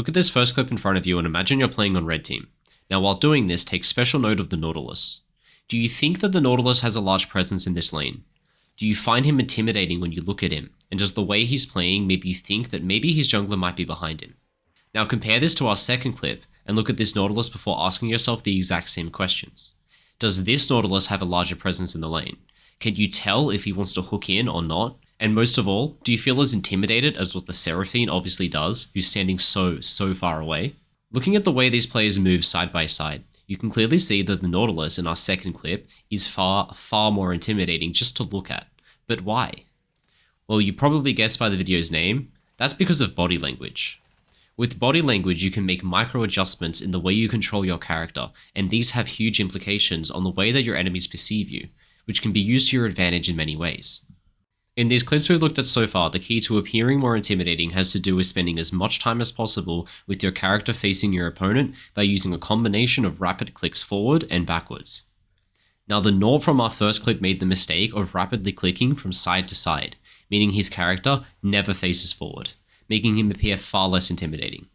Look at this first clip in front of you and imagine you're playing on red team. Now while doing this, take special note of the Nautilus. Do you think that the Nautilus has a large presence in this lane? Do you find him intimidating when you look at him? And does the way he's playing make you think that maybe his jungler might be behind him? Now compare this to our second clip and look at this Nautilus before asking yourself the exact same questions. Does this Nautilus have a larger presence in the lane? Can you tell if he wants to hook in or not? And most of all, do you feel as intimidated as what the Seraphine obviously does, who's standing so far away? Looking at the way these players move side by side, you can clearly see that the Nautilus in our second clip is far more intimidating just to look at. But why? Well, you probably guessed by the video's name, that's because of body language. With body language, you can make micro adjustments in the way you control your character, and these have huge implications on the way that your enemies perceive you, which can be used to your advantage in many ways. In these clips we've looked at so far, the key to appearing more intimidating has to do with spending as much time as possible with your character facing your opponent by using a combination of rapid clicks forward and backwards. Now the Nord from our first clip made the mistake of rapidly clicking from side to side, meaning his character never faces forward, making him appear far less intimidating.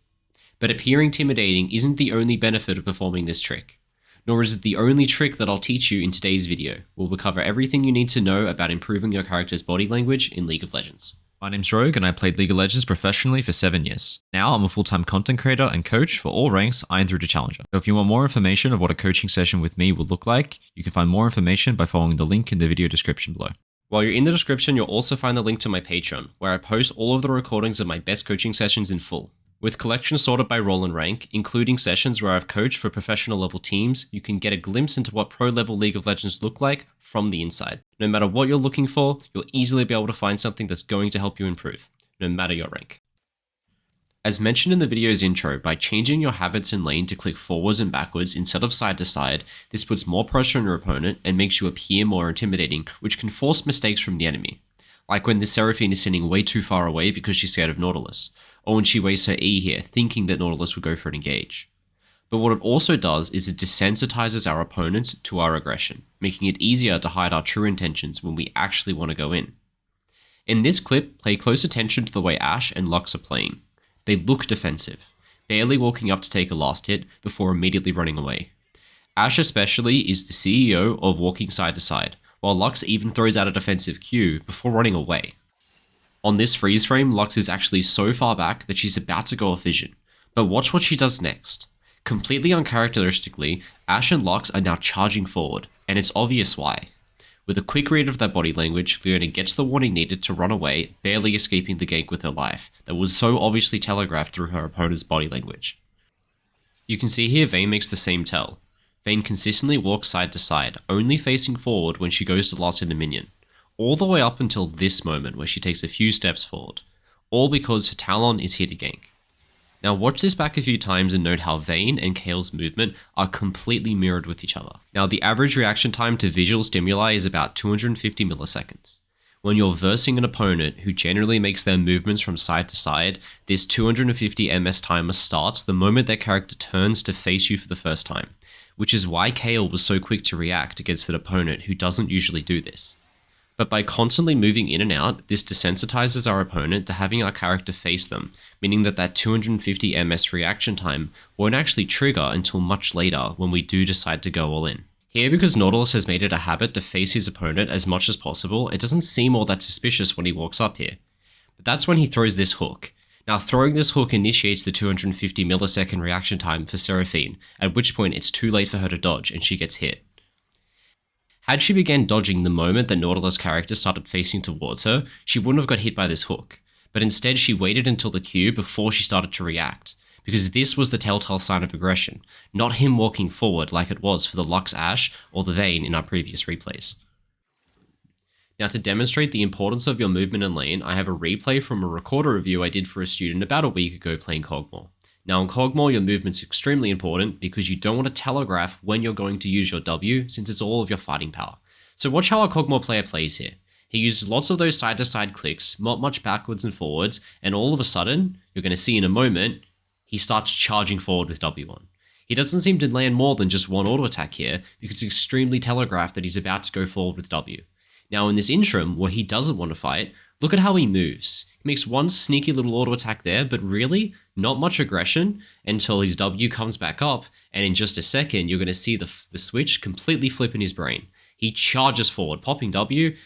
But appearing intimidating isn't the only benefit of performing this trick. Nor is it the only trick that I'll teach you in today's video, where we'll cover everything you need to know about improving your character's body language in League of Legends. My name's Rogue and I played League of Legends professionally for 7 years. Now I'm a full-time content creator and coach for all ranks Iron through to Challenger. So if you want more information of what a coaching session with me will look like, you can find more information by following the link in the video description below. While you're in the description, you'll also find the link to my Patreon, where I post all of the recordings of my best coaching sessions in full. With collections sorted by role and rank, including sessions where I've coached for professional level teams, you can get a glimpse into what pro level League of Legends look like from the inside. No matter what you're looking for, you'll easily be able to find something that's going to help you improve, no matter your rank. As mentioned in the video's intro, by changing your habits in lane to click forwards and backwards instead of side to side, this puts more pressure on your opponent and makes you appear more intimidating, which can force mistakes from the enemy. Like when the Seraphine is sitting way too far away because she's scared of Nautilus, or when she wastes her E here thinking that Nautilus would go for an engage. But what it also does is it desensitizes our opponents to our aggression, making it easier to hide our true intentions when we actually want to go in. In this clip, pay close attention to the way Ashe and Lux are playing. They look defensive, barely walking up to take a last hit before immediately running away. Ashe especially is the CEO of walking side to side, while Lux even throws out a defensive Q before running away. On this freeze frame, Lux is actually so far back that she's about to go off vision, but watch what she does next. Completely uncharacteristically, Ashe and Lux are now charging forward, and it's obvious why. With a quick read of their body language, Leona gets the warning needed to run away, barely escaping the gank with her life, that was so obviously telegraphed through her opponent's body language. You can see here Vayne makes the same tell. Vayne consistently walks side to side, only facing forward when she goes to last hit a minion, all the way up until this moment where she takes a few steps forward, all because her Talon is here to gank. Now watch this back a few times and note how Vayne and Kaele's movement are completely mirrored with each other. Now the average reaction time to visual stimuli is about 250 milliseconds. When you're versing an opponent who generally makes their movements from side to side, this 250 ms timer starts the moment their character turns to face you for the first time, which is why Kaele was so quick to react against an opponent who doesn't usually do this. But by constantly moving in and out, this desensitizes our opponent to having our character face them, meaning that 250 ms reaction time won't actually trigger until much later when we do decide to go all in. Here, because Nautilus has made it a habit to face his opponent as much as possible, it doesn't seem all that suspicious when he walks up here. But that's when he throws this hook. Now throwing this hook initiates the 250 millisecond reaction time for Seraphine, at which point it's too late for her to dodge and she gets hit. Had she began dodging the moment the Nautilus character started facing towards her, she wouldn't have got hit by this hook, but instead she waited until the Q before she started to react, because this was the telltale sign of aggression, not him walking forward like it was for the Lux Ashe or the Vayne in our previous replays. Now to demonstrate the importance of your movement in lane, I have a replay from a recorder review I did for a student about a week ago playing Kog'Maw. Now in Kog'Maw, your movement's extremely important because you don't want to telegraph when you're going to use your W since it's all of your fighting power. So watch how a Kog'Maw player plays here. He uses lots of those side to side clicks, not much backwards and forwards, and all of a sudden, you're going to see in a moment, he starts charging forward with W1. He doesn't seem to land more than just one auto attack here because it's extremely telegraphed that he's about to go forward with W. Now in this interim, where he doesn't want to fight, look at how he moves. He makes one sneaky little auto attack there, but really, Not much aggression until his W comes back up, and in just a second, you're going to see the switch completely flip in his brain. He charges forward, popping W,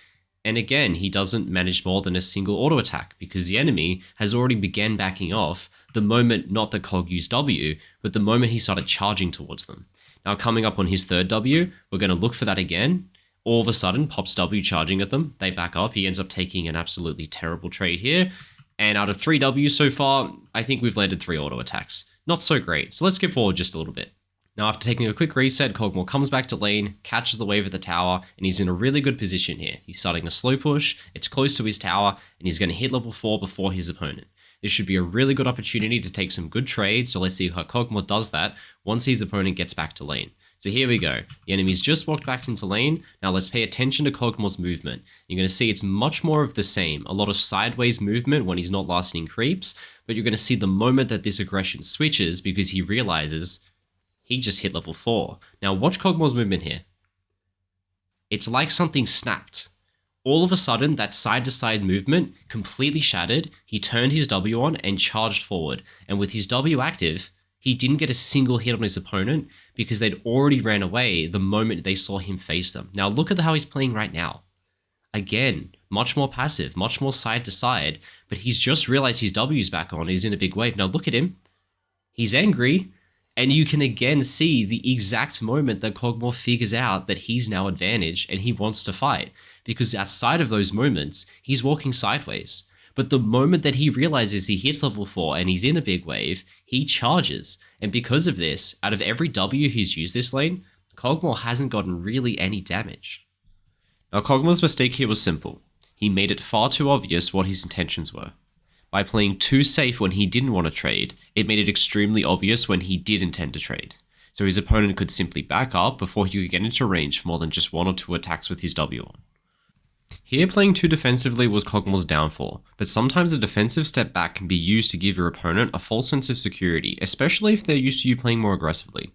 and again, he doesn't manage more than a single auto attack because the enemy has already began backing off the moment not the Cog used W, but the moment he started charging towards them. Now coming up on his third W, we're going to look for that again. All of a sudden, pops W charging at them. They back up. He ends up taking an absolutely terrible trade here. And out of 3 Ws so far, I think we've landed 3 auto attacks. Not so great. So let's skip forward just a little bit. Now, after taking a quick reset, Kog'Maw comes back to lane, catches the wave at the tower, and he's in a really good position here. He's starting a slow push, it's close to his tower, and he's going to hit level 4 before his opponent. This should be a really good opportunity to take some good trades, so let's see how Kog'Maw does that once his opponent gets back to lane. So here we go. The enemy's just walked back into lane. Now let's pay attention to Kog'Maw's movement. You're going to see it's much more of the same. A lot of sideways movement when he's not last hitting creeps, but you're going to see the moment that this aggression switches because he realizes he just hit level 4. Now watch Kog'Maw's movement here. It's like something snapped. All of a sudden, that side-to-side movement completely shattered. He turned his W on and charged forward. And with his W active, he didn't get a single hit on his opponent because they'd already ran away the moment they saw him face them. Now look at how he's playing right now. Again, much more passive, much more side to side, but he's just realized his W's back on. He's in a big wave. Now look at him. He's angry, and you can again see the exact moment that Kog'Maw figures out that he's now advantaged and he wants to fight. Because outside of those moments, he's walking sideways. But the moment that he realizes he hits level 4 and he's in a big wave, he charges. And because of this, out of every W he's used this lane, Kog'Maw hasn't gotten really any damage. Now Kog'Maw's mistake here was simple. He made it far too obvious what his intentions were. By playing too safe when he didn't want to trade, it made it extremely obvious when he did intend to trade. So his opponent could simply back up before he could get into range for more than just 1 or 2 attacks with his W on. Here, playing too defensively was Kog'Maw's downfall, but sometimes a defensive step back can be used to give your opponent a false sense of security, especially if they're used to you playing more aggressively.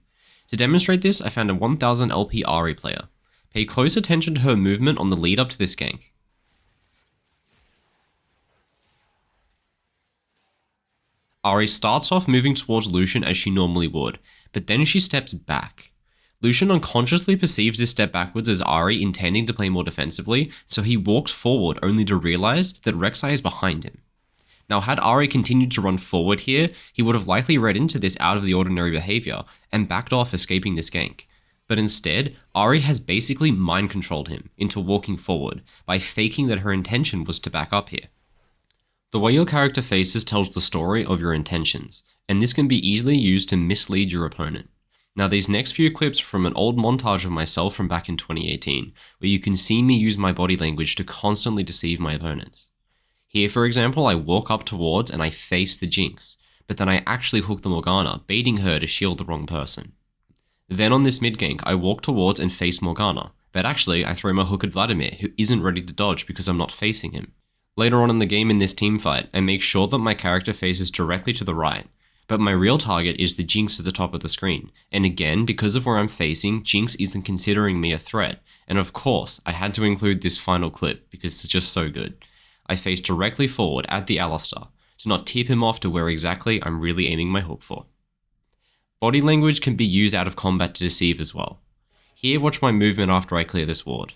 To demonstrate this, I found a 1000 LP Ahri player. Pay close attention to her movement on the lead up to this gank. Ahri starts off moving towards Lucian as she normally would, but then she steps back. Lucian unconsciously perceives this step backwards as Ahri intending to play more defensively, so he walks forward only to realize that Rek'Sai is behind him. Now had Ahri continued to run forward here, he would have likely read into this out of the ordinary behavior and backed off escaping this gank. But instead, Ahri has basically mind controlled him into walking forward by faking that her intention was to back up here. The way your character faces tells the story of your intentions, and this can be easily used to mislead your opponent. Now these next few clips are from an old montage of myself from back in 2018, where you can see me use my body language to constantly deceive my opponents. Here for example, I walk up towards and I face the Jinx, but then I actually hook the Morgana, baiting her to shield the wrong person. Then on this mid gank, I walk towards and face Morgana, but actually I throw my hook at Vladimir, who isn't ready to dodge because I'm not facing him. Later on in the game in this team fight, I make sure that my character faces directly to the right, but my real target is the Jinx at the top of the screen, and again, because of where I'm facing, Jinx isn't considering me a threat, and of course, I had to include this final clip because it's just so good. I face directly forward at the Alistar, to not tip him off to where exactly I'm really aiming my hook for. Body language can be used out of combat to deceive as well. Here, watch my movement after I clear this ward.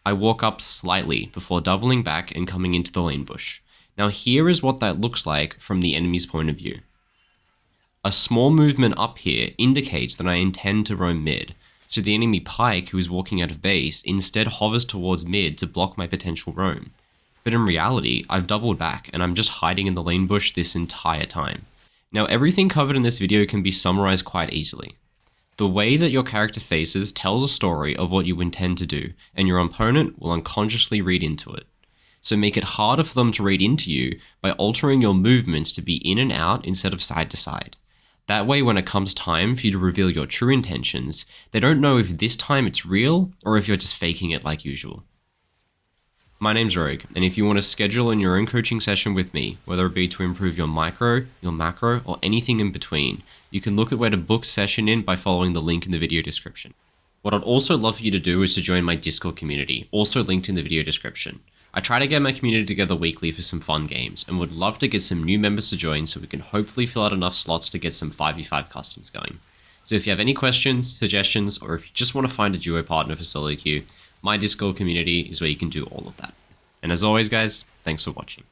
I walk up slightly before doubling back and coming into the lane bush. Now here is what that looks like from the enemy's point of view. A small movement up here indicates that I intend to roam mid, so the enemy Pyke who is walking out of base instead hovers towards mid to block my potential roam. But in reality, I've doubled back and I'm just hiding in the lane bush this entire time. Now everything covered in this video can be summarized quite easily. The way that your character faces tells a story of what you intend to do, and your opponent will unconsciously read into it. So make it harder for them to read into you by altering your movements to be in and out instead of side to side. That way when it comes time for you to reveal your true intentions, they don't know if this time it's real or if you're just faking it like usual. My name's Rogue, and if you want to schedule in your own coaching session with me, whether it be to improve your micro, your macro, or anything in between, you can look at where to book session in by following the link in the video description. What I'd also love for you to do is to join my Discord community, also linked in the video description. I try to get my community together weekly for some fun games, and would love to get some new members to join so we can hopefully fill out enough slots to get some 5v5 customs going. So if you have any questions, suggestions, or if you just want to find a duo partner for solo queue, my Discord community is where you can do all of that. And as always guys, thanks for watching.